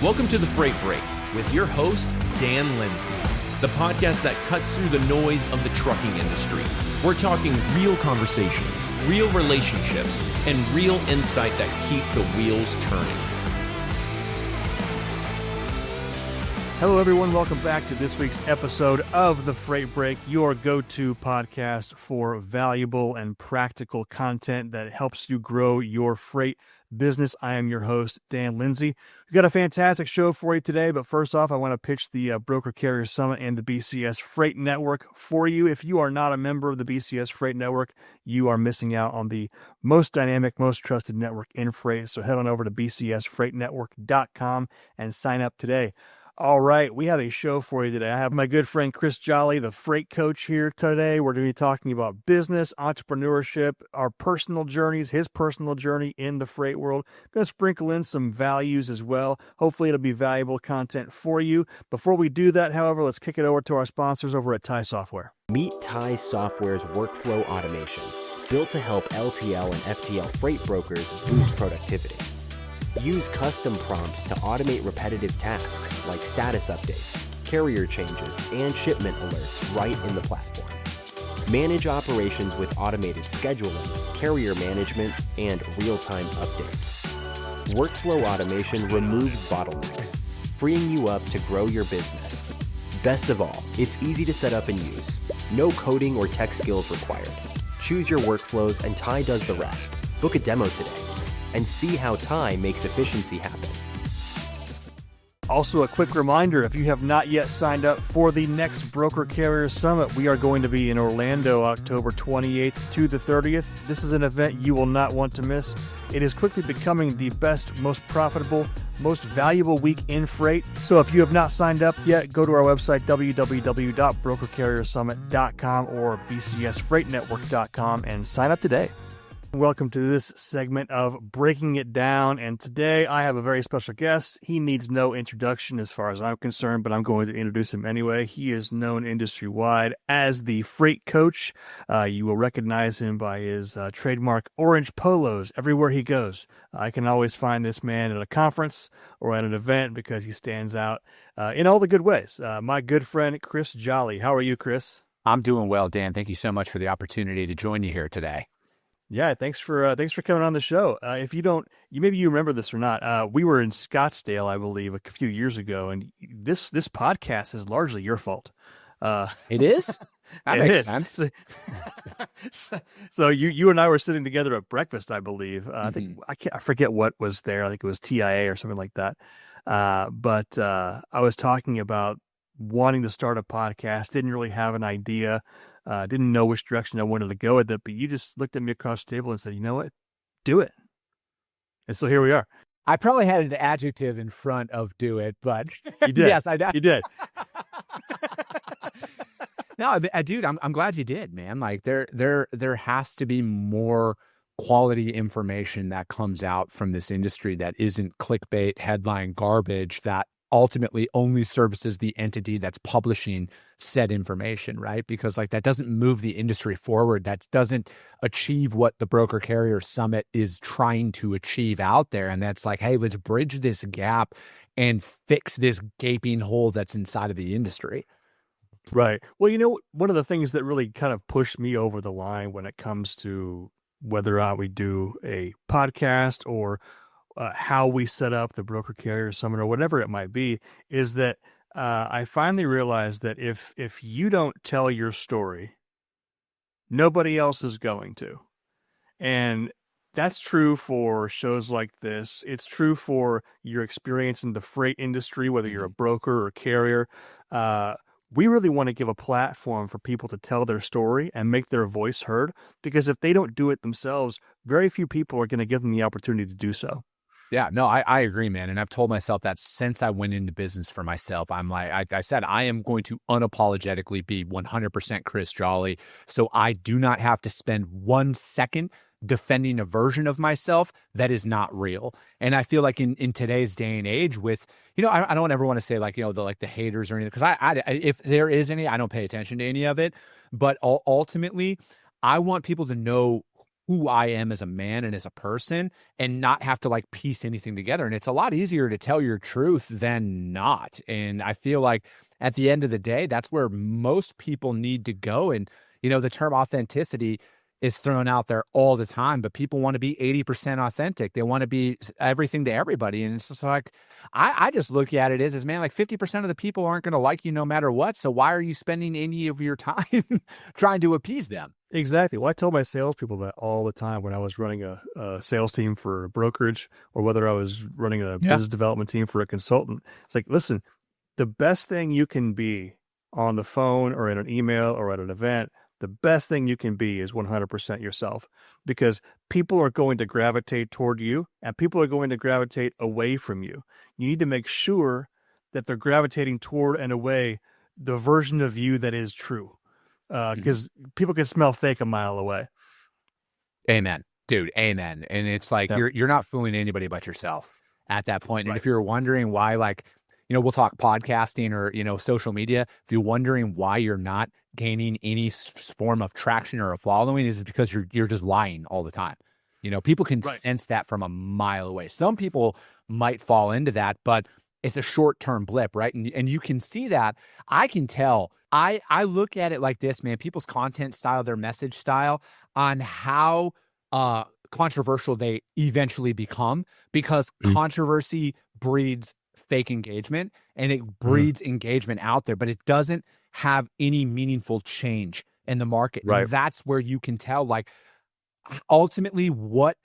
Welcome to The Freight Break with your host, Dan Lindsey, the podcast that cuts through the noise of the trucking industry. We're talking real conversations, real relationships, and real insight that keep the wheels turning. Hello, everyone. Welcome back to this week's episode of The Freight Break, your go-to podcast for valuable and practical content that helps you grow your freight business. I am your host, Dan Lindsey. We've got a fantastic show for you today, but first off, I want to pitch the Broker Carrier Summit and the BCS Freight Network for you. If you are not a member of the BCS Freight Network, you are missing out on the most dynamic, most trusted network in freight. So head on over to bcsfreightnetwork.com and sign up today. All right, we have a show for you today. I have my good friend Chris Jolly, the freight coach, here today. We're going to be talking about business, entrepreneurship, our personal journeys, his personal journey in the freight world. I'm going to sprinkle in some values as well. Hopefully it'll be valuable content for you. Before we do that, however, let's kick it over to our sponsors over at TIE Software. Meet TIE Software's workflow automation, built to help LTL and FTL freight brokers boost productivity. Use custom prompts to automate repetitive tasks like status updates, carrier changes, and shipment alerts right in the platform. Manage operations with automated scheduling, carrier management, and real-time updates. Workflow automation removes bottlenecks, freeing you up to grow your business. Best of all, it's easy to set up and use. No coding or tech skills required. Choose your workflows and TIE does the rest. Book a demo today and see how TIE makes efficiency happen. Also, a quick reminder, if you have not yet signed up for the next Broker Carrier Summit, we are going to be in Orlando October 28th to the 30th. This is an event you will not want to miss. It is quickly becoming the best, most profitable, most valuable week in freight. So if you have not signed up yet, go to our website, www.brokercarriersummit.com or bcsfreightnetwork.com and sign up today. Welcome to this segment of Breaking It Down, and today I have a very special guest. He needs no introduction as far as I'm concerned, but I'm going to introduce him anyway. He is known industry-wide as the Freight Coach. You will recognize him by his trademark orange polos everywhere he goes. I can always find this man at a conference or at an event because he stands out in all the good ways. My good friend, Chris Jolly. How are you, Chris? I'm doing well, Dan. Thank you so much for the opportunity to join you here today. Yeah, thanks for coming on the show. If you don't, maybe you remember this or not. We were in Scottsdale, I believe, a few years ago, and this podcast is largely your fault. It is? That makes sense. So you and I were sitting together at breakfast, I believe. I think I forget what was there. I think it was TIA or something like that. But I was talking about wanting to start a podcast. Didn't really have an idea. Didn't know which direction I wanted to go with it, but you just looked at me across the table and said, you know what? Do it. And so here we are. I probably had an adjective in front of do it, but you did. Yes, I did. You did. No, dude, I'm glad you did, man. Like there has to be more quality information that comes out from this industry that isn't clickbait headline garbage that ultimately only services the entity that's publishing said information, right? Because like that doesn't move the industry forward. That doesn't achieve what the Broker Carrier Summit is trying to achieve out there. And that's like, hey, let's bridge this gap and fix this gaping hole that's inside of the industry. Right. Well, you know, one of the things that really kind of pushed me over the line when it comes to whether or not we do a podcast or how we set up the Broker Carrier Summit or whatever it might be, is that I finally realized that if you don't tell your story, nobody else is going to. And that's true for shows like this. It's true for your experience in the freight industry, whether you're a broker or carrier. We really want to give a platform for people to tell their story and make their voice heard, because if they don't do it themselves, very few people are going to give them the opportunity to do so. Yeah, no, I agree, man. And I've told myself that since I went into business for myself. I'm like, I said, I am going to unapologetically be 100% Chris Jolly. So I do not have to spend 1 second defending a version of myself that is not real. And I feel like in today's day and age with, you know, I don't ever want to say like, you know, the haters or anything, because I if there is any, I don't pay attention to any of it. But ultimately, I want people to know who I am as a man and as a person and not have to like piece anything together. And it's a lot easier to tell your truth than not. And I feel like at the end of the day, that's where most people need to go. And, the term authenticity is thrown out there all the time, but people want to be 80% authentic. They want to be everything to everybody. And it's just like, I just look at it as man, like 50% of the people aren't going to like you no matter what. So why are you spending any of your time trying to appease them? Exactly. Well, I tell my salespeople that all the time when I was running a sales team for a brokerage, or whether I was running a business development team for a consultant. It's like, listen, the best thing you can be on the phone or in an email or at an event, the best thing you can be is 100% yourself, because people are going to gravitate toward you and people are going to gravitate away from you. You need to make sure that they're gravitating toward and away the version of you that is true, because people can smell fake a mile away. Amen, dude. Amen. And it's like, you're not fooling anybody but yourself at that point. And if you're wondering why, like, we'll talk podcasting or, social media. If you're wondering why you're not gaining any form of traction or a following, is because you're just lying all the time. People can sense that from a mile away. Some people might fall into that, but it's a short-term blip, right? And you can see that. I can tell. I look at it like this, man, people's content style, their message style, on how controversial they eventually become, because controversy breeds fake engagement and it breeds engagement out there, but it doesn't have any meaningful change in the market. Right. And that's where you can tell, like, ultimately what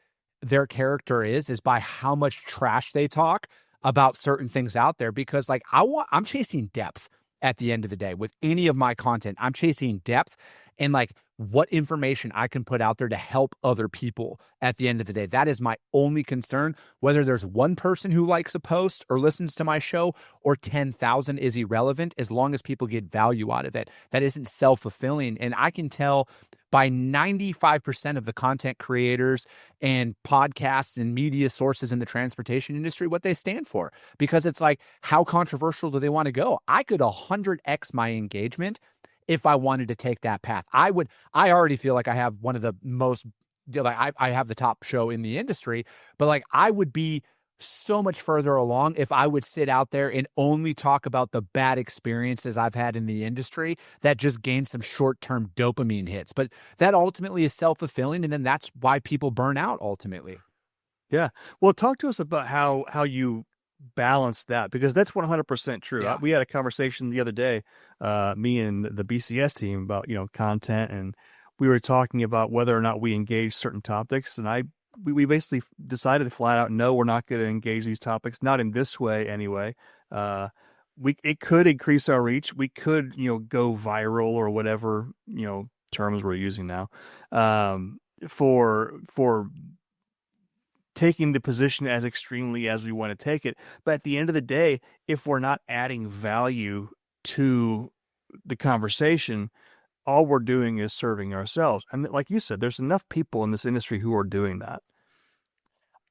their character is by how much trash they talk about certain things out there. Because like, I'm chasing depth at the end of the day with any of my content. I'm chasing depth and like what information I can put out there to help other people at the end of the day. That is my only concern. Whether there's one person who likes a post or listens to my show or 10,000 is irrelevant, as long as people get value out of it. That isn't self-fulfilling. And I can tell by 95% of the content creators and podcasts and media sources in the transportation industry what they stand for. Because it's like, how controversial do they want to go? I could 100x my engagement if I wanted to take that path. I already feel like I have one of the most, like I have the top show in the industry, but like I would be so much further along if I would sit out there and only talk about the bad experiences I've had in the industry that just gain some short-term dopamine hits. But that ultimately is self-fulfilling, and then that's why people burn out ultimately. Yeah. Well, talk to us about how you balance that, because that's 100% true. We had a conversation the other day, me and the BCS team, about content, and we were talking about whether or not we engage certain topics, and we basically decided flat out, no, we're not going to engage these topics, not in this way anyway. It could increase our reach, we could go viral or whatever terms we're using now, for taking the position as extremely as we want to take it. But at the end of the day, if we're not adding value to the conversation, all we're doing is serving ourselves. And like you said, there's enough people in this industry who are doing that.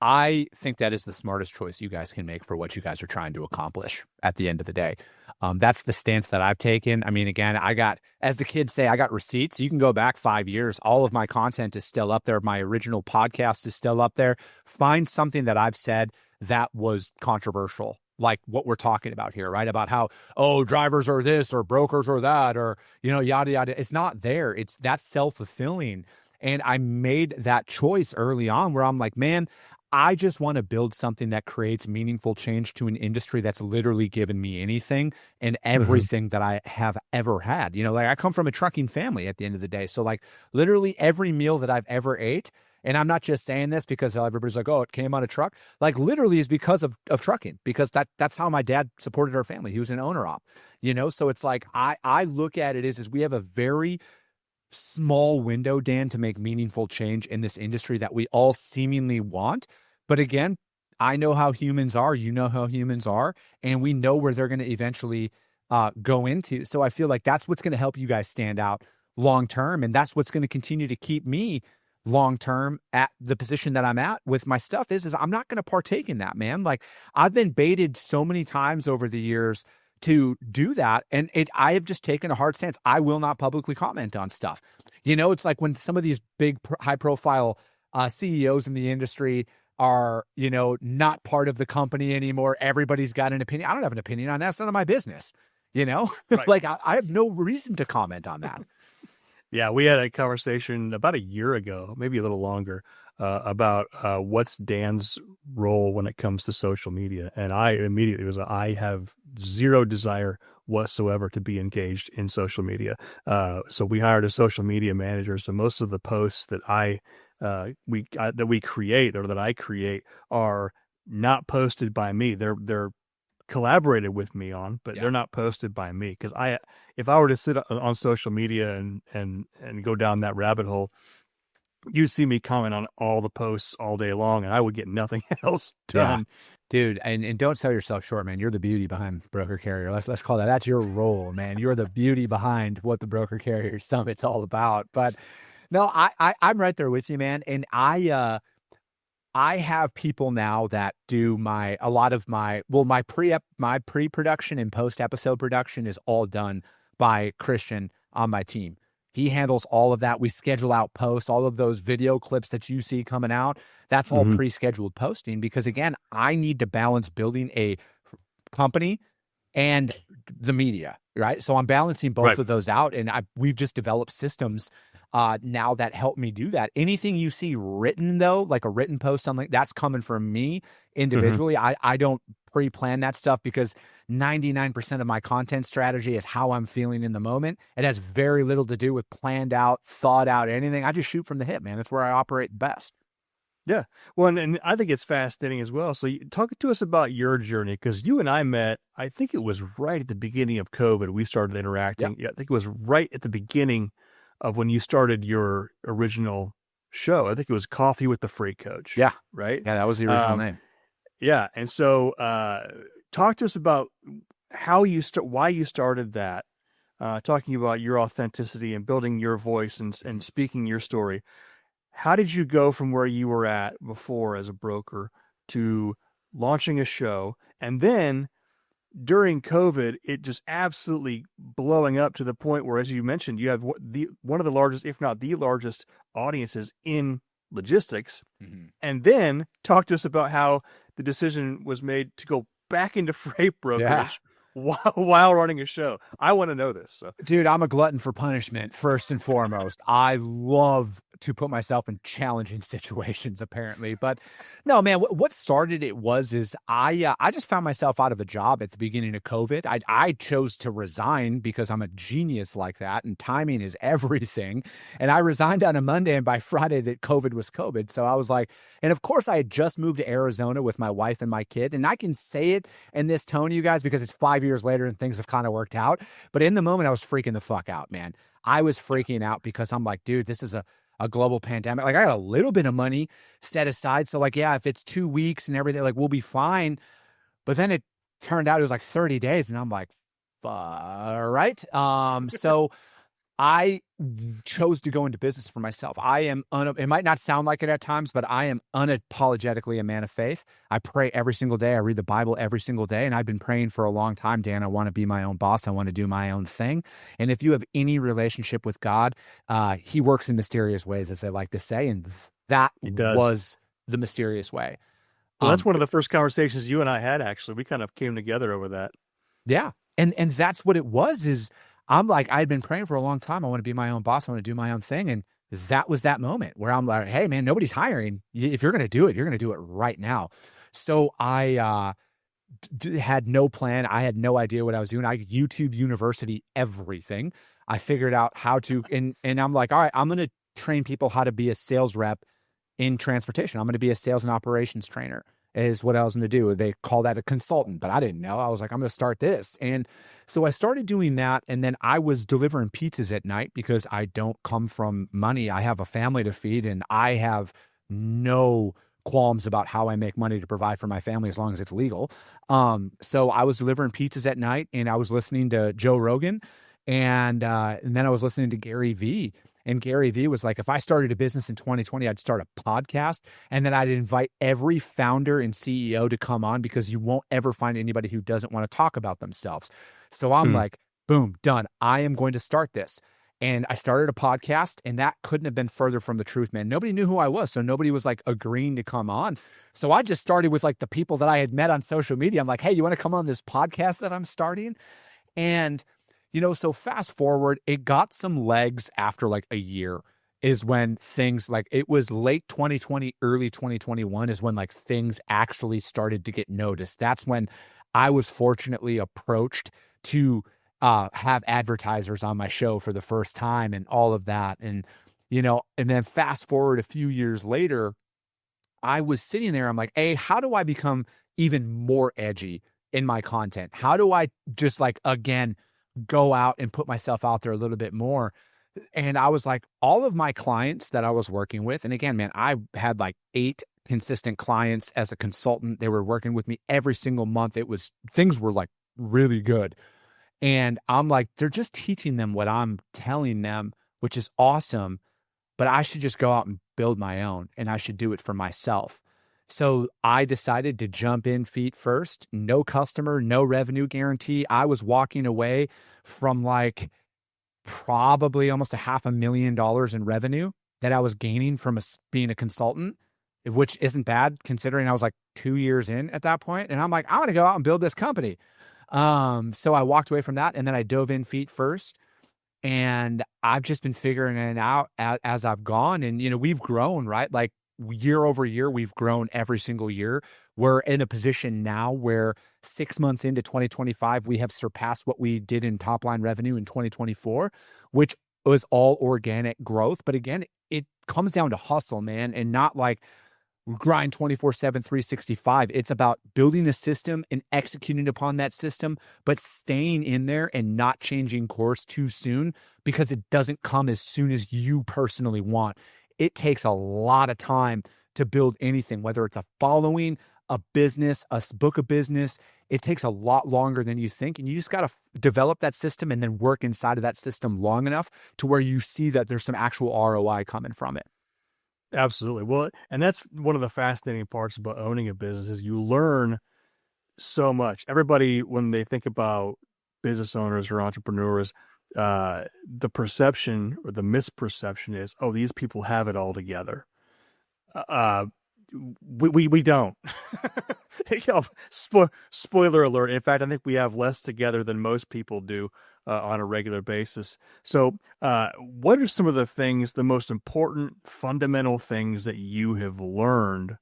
I think that is the smartest choice you guys can make for what you guys are trying to accomplish at the end of the day. That's the stance that I've taken. I mean, again, as the kids say, I got receipts. You can go back 5 years. All of my content is still up there. My original podcast is still up there. Find something that I've said that was controversial, like what we're talking about here, right? About how, drivers are this or brokers are that, or, yada, yada. It's not there. That's self-fulfilling. And I made that choice early on where I'm like, man, I just want to build something that creates meaningful change to an industry that's literally given me anything and everything that I have ever had. Like I come from a trucking family at the end of the day. So like literally every meal that I've ever ate, and I'm not just saying this because everybody's like, it came on a truck, like literally is because of trucking, because that's how my dad supported our family. He was an owner op, so it's like, I look at it as we have a very small window, Dan, to make meaningful change in this industry that we all seemingly want. But again, I know how humans are, how humans are, and we know where they're going to eventually go into. So I feel like that's what's going to help you guys stand out long term. And that's what's going to continue to keep me long term at the position that I'm at with my stuff is I'm not going to partake in that, man. Like I've been baited so many times over the years to do that. And I have just taken a hard stance. I will not publicly comment on stuff. You know, it's like when some of these big high profile CEOs in the industry are, you know, not part of the company anymore. Everybody's got an opinion. I don't have an opinion on that. It's none of my business. You know, Right. like I have no reason to comment on that. Yeah, we had a conversation about a year ago, maybe a little longer, about what's Dan's role when it comes to social media. And I immediately was, I have zero desire whatsoever to be engaged in social media. So we hired a social media manager. So most of the posts that we create, or that I create, are not posted by me. They're collaborated with me on, but they're not posted by me. Because if I were to sit on social media and go down that rabbit hole, you'd see me comment on all the posts all day long, and I would get nothing else done. Yeah. Dude, and don't sell yourself short, man. You're the beauty behind Broker Carrier. Let's call that. That's your role, man. You're the beauty behind what the Broker Carrier Summit's all about. But no, I'm right there with you, man. And I have people now that do my pre-production and post-episode production is all done by Christian on my team. He handles all of that. We schedule out posts, all of those video clips that you see coming out. That's all pre-scheduled posting, because again, I need to balance building a company and the media, right? So I'm balancing both of those out, and we've just developed systems now that help me do that. Anything you see written, though, like a written post, something that's coming from me individually. I don't pre-plan that stuff, because 99% of my content strategy is how I'm feeling in the moment. It has very little to do with planned out, thought out, anything. I just shoot from the hip, man. That's where I operate best. Yeah. Well, and I think it's fascinating as well. So talk to us about your journey, because you and I met, I think it was right at the beginning of COVID. We started interacting. Yeah, I think it was right at the beginning of when you started your original show. I think it was Coffee with the Freight Coach. Yeah. Right? Yeah, that was the original name. Yeah. And so talk to us about why you started that, talking about your authenticity and building your voice and speaking your story. How did you go from where you were at before as a broker to launching a show, and then during COVID, it just absolutely blowing up to the point where, as you mentioned, you have one of the largest, if not the largest, audiences in logistics. And then talk to us about how the decision was made to go back into freight brokerage while running a show. I want to know this. So. Dude, I'm a glutton for punishment, first and foremost. I love to put myself in challenging situations, apparently. But no, man, what started it is I just found myself out of a job at the beginning of COVID. I chose to resign because I'm a genius like that, and timing is everything. And I resigned on a Monday, and by Friday that COVID was COVID. So I was like, and of course I had just moved to Arizona with my wife and my kid. And I can say it in this tone, you guys, because it's 5 years later and things have kind of worked out. But in the moment, I was freaking the fuck out, man. I was freaking out because I'm like, dude, this is a global pandemic. Like, I got a little bit of money set aside. So like, yeah, if it's 2 weeks and everything, like, we'll be fine. But then it turned out it was like 30 days. And I'm like, all right. So I chose to go into business for myself. It might not sound like it at times, but I am unapologetically a man of faith. I pray every single day. I read the Bible every single day. And I've been praying for a long time, Dan. I want to be my own boss. I want to do my own thing. And if you have any relationship with God, he works in mysterious ways, as they like to say. And that was the mysterious way. Well, that's one of the first conversations you and I had, actually. We kind of came together over that. Yeah. And that's what it was, is I'm like, I'd been praying for a long time. I want to be my own boss. I want to do my own thing. And that was that moment where I'm like, hey, man, nobody's hiring. If you're going to do it, you're going to do it right now. So I had no plan. I had no idea what I was doing. I YouTube University everything. I figured out how to, and I'm like, all right, I'm going to train people how to be a sales rep in transportation. I'm going to be a sales and operations trainer, is what I was going to do. They call that a consultant, but I didn't know. I was like, I'm going to start this. And so I started doing that. And then I was delivering pizzas at night because I don't come from money. I have a family to feed, and I have no qualms about how I make money to provide for my family as long as it's legal. So I was delivering pizzas at night, and I was listening to Joe Rogan, and then I was listening to Gary Vee. And Gary Vee was like, if I started a business in 2020, I'd start a podcast, and then I'd invite every founder and CEO to come on, because you won't ever find anybody who doesn't want to talk about themselves. So I'm like, boom, done. I am going to start this. And I started a podcast, and that couldn't have been further from the truth, man. Nobody knew who I was. So nobody was like agreeing to come on. So I just started with like the people that I had met on social media. I'm like, hey, you want to come on this podcast that I'm starting? And, so fast forward, it got some legs after like a year is when things like, it was late 2020, early 2021 is when like things actually started to get noticed. That's when I was fortunately approached to have advertisers on my show for the first time and all of that. And, and then fast forward a few years later, I was sitting there, I'm like, hey, how do I become even more edgy in my content? How do I just like, again, go out and put myself out there a little bit more? And I was like, all of my clients that I was working with, and again, man, I had like 8 consistent clients as a consultant. They were working with me every single month. Things were like really good. And I'm like, they're just teaching them what I'm telling them, which is awesome, but I should just go out and build my own, and I should do it for myself. So I decided to jump in feet first, no customer, no revenue guarantee. I was walking away from like probably almost $500,000 in revenue that I was gaining from being a consultant, which isn't bad considering I was like 2 years in at that point. And I'm like, I'm going to go out and build this company. So I walked away from that, and then I dove in feet first, and I've just been figuring it out as I've gone. And, we've grown, right? Like year over year, we've grown every single year. We're in a position now where 6 months into 2025, we have surpassed what we did in top line revenue in 2024, which was all organic growth. But again, it comes down to hustle, man, and not like grind 24/7, 365. It's about building a system and executing upon that system, but staying in there and not changing course too soon, because it doesn't come as soon as you personally want. It takes a lot of time to build anything, whether it's a following, a business, a book of business. It takes a lot longer than you think. And you just got to develop that system and then work inside of that system long enough to where you see that there's some actual ROI coming from it. Absolutely. Well, and that's one of the fascinating parts about owning a business is you learn so much. Everybody, when they think about business owners or entrepreneurs, the perception or the misperception is, oh, these people have it all together. We don't. Spoiler alert. In fact, I think we have less together than most people do on a regular basis. So what are some of the most important fundamental things that you have learned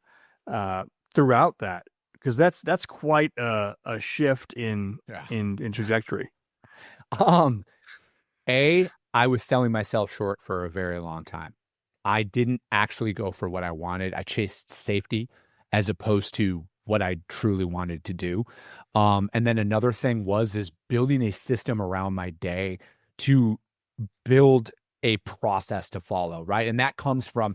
throughout that? Because that's quite a shift in trajectory. I was selling myself short for a very long time. I didn't actually go for what I wanted. I chased safety as opposed to what I truly wanted to do. And then another thing is building a system around my day to build a process to follow, right? And that comes from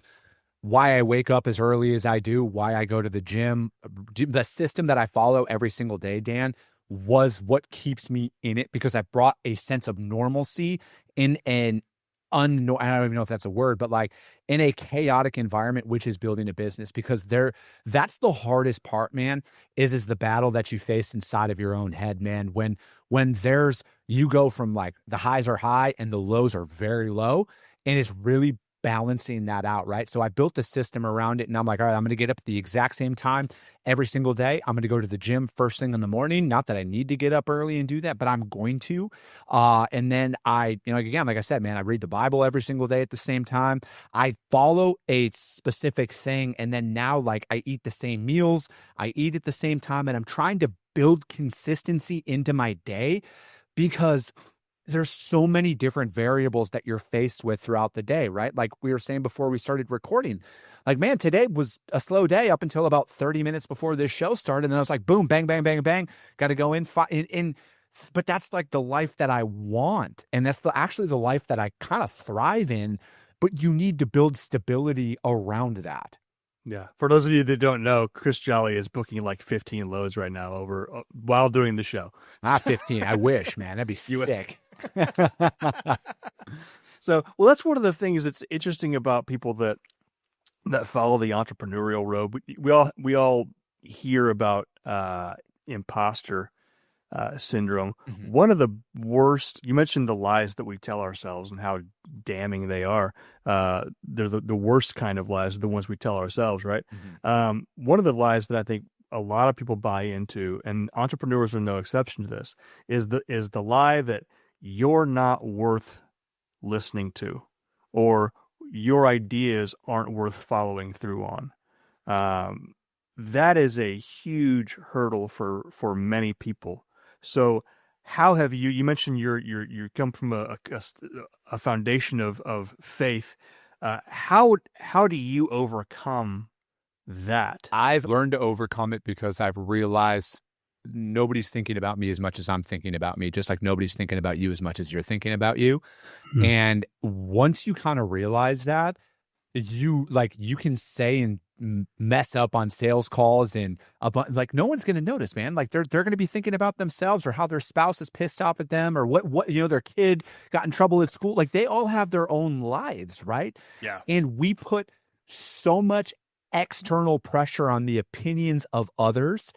why I wake up as early as I do, why I go to the gym. The system that I follow every single day, Dan, was what keeps me in it, because I brought a sense of normalcy in an I don't even know if that's a word, but like in a chaotic environment, which is building a business, because that's the hardest part, man, is the battle that you face inside of your own head, man. When you go from like the highs are high and the lows are very low, and it's really balancing that out, right? So I built the system around it, and I'm like, all right, I'm going to get up at the exact same time every single day. I'm going to go to the gym first thing in the morning. Not that I need to get up early and do that, but I'm going to. And then again, like I said, man, I read the Bible every single day at the same time. I follow a specific thing. And then now, like, I eat the same meals. I eat at the same time, and I'm trying to build consistency into my day, because there's so many different variables that you're faced with throughout the day, right? Like we were saying before we started recording, like, man, today was a slow day up until about 30 minutes before this show started. And I was like, boom, bang, bang, bang, bang. Got to go in. But that's like the life that I want. And that's actually the life that I kind of thrive in. But you need to build stability around that. Yeah. For those of you that don't know, Chris Jolly is booking like 15 loads right now while doing the show. 15. I wish, man. That'd be sick. So, well, that's one of the things that's interesting about people that follow the entrepreneurial road. We all hear about imposter syndrome. Mhm. One of the worst. You mentioned the lies that we tell ourselves and how damning they are. They're the worst kind of lies, the ones we tell ourselves, right? Mhm. One of the lies that I think a lot of people buy into, and entrepreneurs are no exception to this, is the lie that you're not worth listening to, or your ideas aren't worth following through on. Um, that is a huge hurdle for many people. So, how have you mentioned you come from a foundation of faith. How do you overcome that? I've learned to overcome it because I've realized nobody's thinking about me as much as I'm thinking about me, just like nobody's thinking about you as much as you're thinking about you. Hmm. And once you kind of realize that, you can say and mess up on sales calls and like no one's going to notice, man. Like they're going to be thinking about themselves or how their spouse is pissed off at them or what their kid got in trouble at school. Like they all have their own lives, right? Yeah. And we put so much external pressure on the opinions of others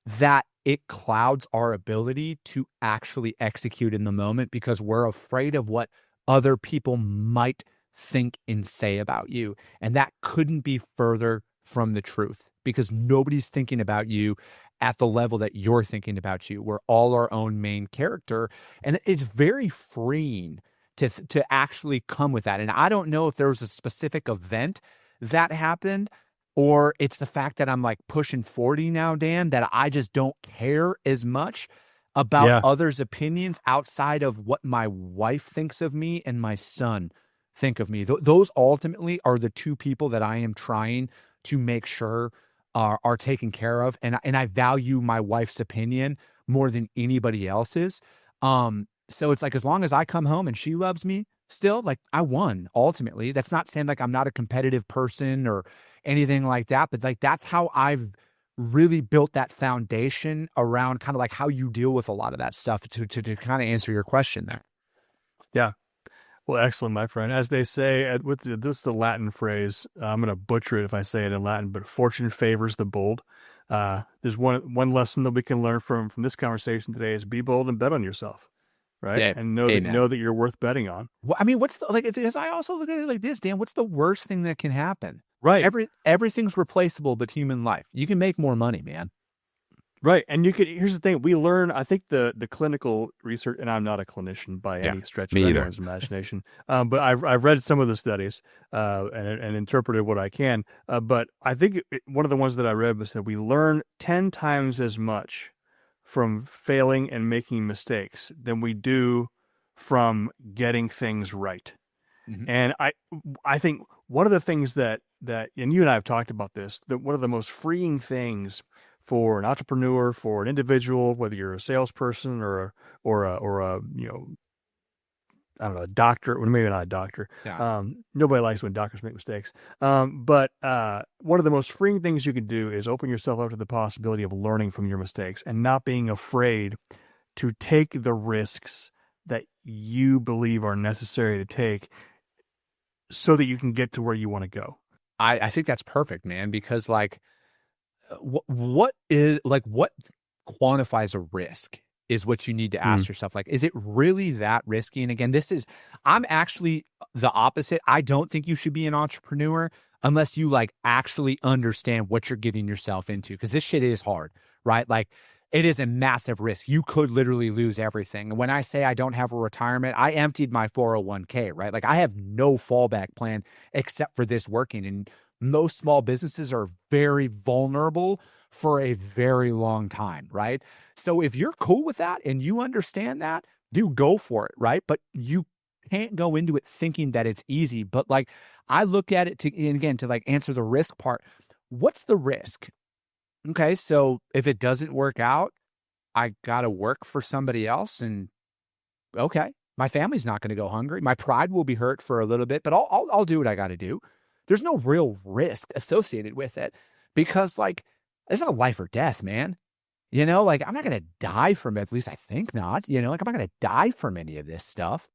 that it clouds our ability to actually execute in the moment because we're afraid of what other people might think and say about you. And that couldn't be further from the truth because nobody's thinking about you at the level that you're thinking about you. We're all our own main character. And it's very freeing to actually come with that. And I don't know if there was a specific event that happened, or it's the fact that I'm like pushing 40 now, Dan, that I just don't care as much about Yeah. others' opinions outside of what my wife thinks of me and my son think of me. Those ultimately are the two people that I am trying to make sure are taken care of. And I value my wife's opinion more than anybody else's. So it's like, as long as I come home and she loves me still, like I won ultimately. That's not saying like I'm not a competitive person or anything like that, but like that's how I've really built that foundation around kind of like how you deal with a lot of that stuff to kind of answer your question there. Yeah. Well, excellent, my friend. As they say, this is the Latin phrase. I'm going to butcher it if I say it in Latin, but fortune favors the bold. There's one lesson that we can learn from this conversation today is be bold and bet on yourself, right? Yeah, And know amen. that you're worth betting on. Well, I mean, what's the, like, as I also look at it like this, Dan, what's the worst thing that can happen? Right. Everything's replaceable but human life. You can make more money, man. Right. And here's the thing, we learn, I think the clinical research, and I'm not a clinician by any stretch of me either. anyone's imagination, but I've read some of the studies and interpreted what I can. But I think one of the ones that I read was that we learn 10 times as much from failing and making mistakes than we do from getting things right. Mhm. And I think one of the things that and you and I have talked about this, that one of the most freeing things for an entrepreneur, for an individual, whether you're a salesperson or a I don't know, a doctor, well, maybe not a doctor. Yeah. Nobody likes when doctors make mistakes. But one of the most freeing things you can do is open yourself up to the possibility of learning from your mistakes and not being afraid to take the risks that you believe are necessary to take so that you can get to where you want to go. I think that's perfect, man, because like what quantifies a risk is what you need to ask yourself. Like, is it really that risky? And again, I'm actually the opposite. I don't think you should be an entrepreneur unless you like actually understand what you're getting yourself into. Cause this shit is hard, right? Like it is a massive risk. You could literally lose everything. And when I say I don't have a retirement, I emptied my 401k, right? Like I have no fallback plan except for this working. And most small businesses are very vulnerable for a very long time, right? So if you're cool with that and you understand that, do go for it, right? But you can't go into it thinking that it's easy. But like I look at it and again, to like answer the risk part, what's the risk? Okay, so if it doesn't work out, I got to work for somebody else and okay, my family's not going to go hungry. My pride will be hurt for a little bit, but I'll do what I got to do. There's no real risk associated with it because like there's not life or death, man. You know, like I'm not going to die from it. At least I think not, like I'm not going to die from any of this stuff.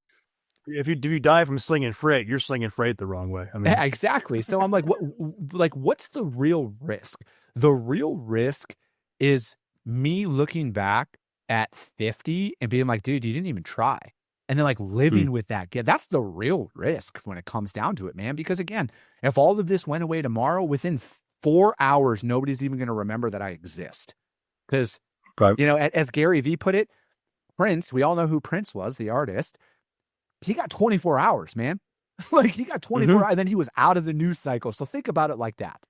if you die from slinging freight, you're slinging freight the wrong way. I mean, exactly. So I'm like, what's the real risk? The real risk is me looking back at 50 and being like, dude, you didn't even try. And then like living with that. Yeah, that's the real risk when it comes down to it, man. Because again, if all of this went away tomorrow, within 4 hours, nobody's even going to remember that I exist. Because, as Gary Vee put it, Prince, we all know who Prince was, the artist. He got 24 hours, man. Like he got 24 hours, and then he was out of the news cycle. So think about it like that.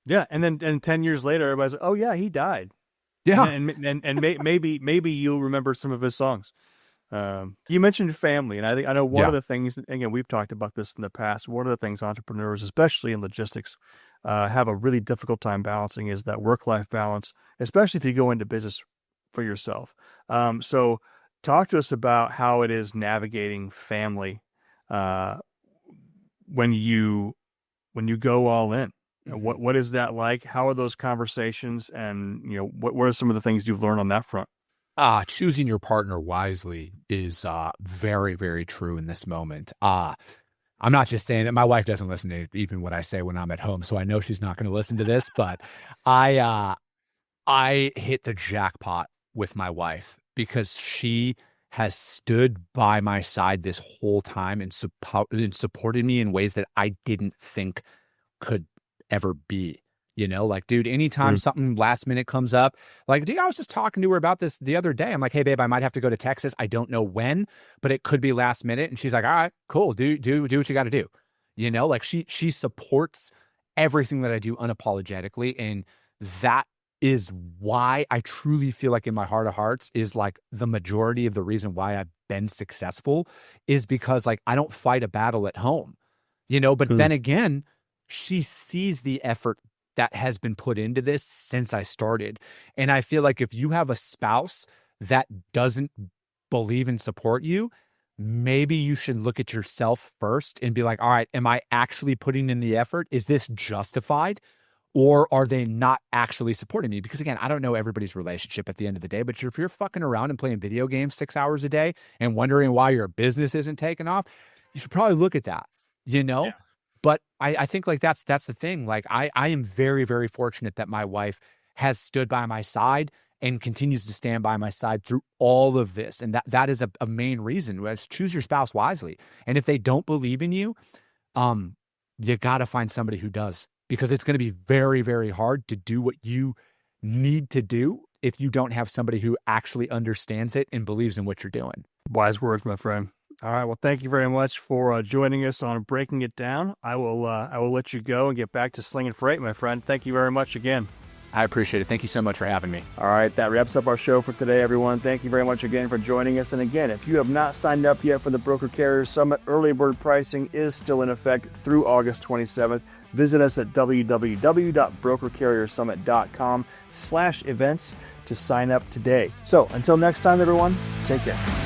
Yeah, and then 10 years later, everybody's like, oh yeah, he died. Yeah, and maybe you'll remember some of his songs. You mentioned family, and I know one of the things, again, we've talked about this in the past. One of the things entrepreneurs, especially in logistics, have a really difficult time balancing is that work-life balance, especially if you go into business for yourself. So talk to us about how it is navigating family when you go all in. What is that like? How are those conversations? And what are some of the things you've learned on that front? Choosing your partner wisely is very, very true in this moment. I'm not just saying that. My wife doesn't listen to even what I say when I'm at home, so I know she's not going to listen to this. But I hit the jackpot with my wife because she has stood by my side this whole time and supported me in ways that I didn't think could ever be. Like, dude, anytime something last minute comes up, like, dude, I was just talking to her about this the other day. I'm like, hey, babe, I might have to go to Texas. I don't know when, but it could be last minute. And she's like, all right, cool. Do what you got to do. Like she supports everything that I do unapologetically. And that is why I truly feel like in my heart of hearts is like the majority of the reason why I've been successful is because like I don't fight a battle at home, but then again, she sees the effort that has been put into this since I started. And I feel like if you have a spouse that doesn't believe and support you, maybe you should look at yourself first and be like, all right, am I actually putting in the effort? Is this justified? Or are they not actually supporting me? Because again, I don't know everybody's relationship at the end of the day, but if you're fucking around and playing video games 6 hours a day and wondering why your business isn't taking off, you should probably look at that, Yeah. But I think like that's the thing. Like I am very, very fortunate that my wife has stood by my side and continues to stand by my side through all of this. And that is a main reason. Choose your spouse wisely. And if they don't believe in you, you got to find somebody who does, because it's going to be very, very hard to do what you need to do if you don't have somebody who actually understands it and believes in what you're doing. Wise words, my friend. All right. Well, thank you very much for joining us on Breaking It Down. I will let you go and get back to slinging freight, my friend. Thank you very much again. I appreciate it. Thank you so much for having me. All right. That wraps up our show for today, everyone. Thank you very much again for joining us. And again, if you have not signed up yet for the Broker Carrier Summit, early bird pricing is still in effect through August 27th. Visit us at www.brokercarriersummit.com/events to sign up today. So until next time, everyone, take care.